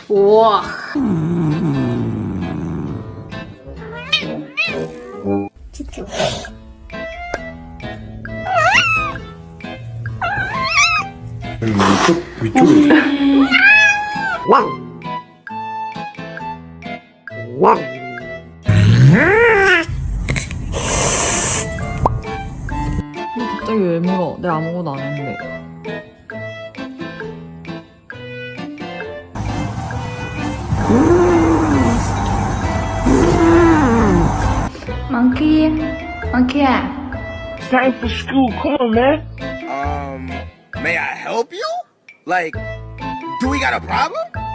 우와. 치트. 위쪽으로. 갑자기 왜 물어? 내가 아무것도 안 했는데. Monkey, monkey야. Time for school. Come on, man. May I help you? Like, do we got a problem?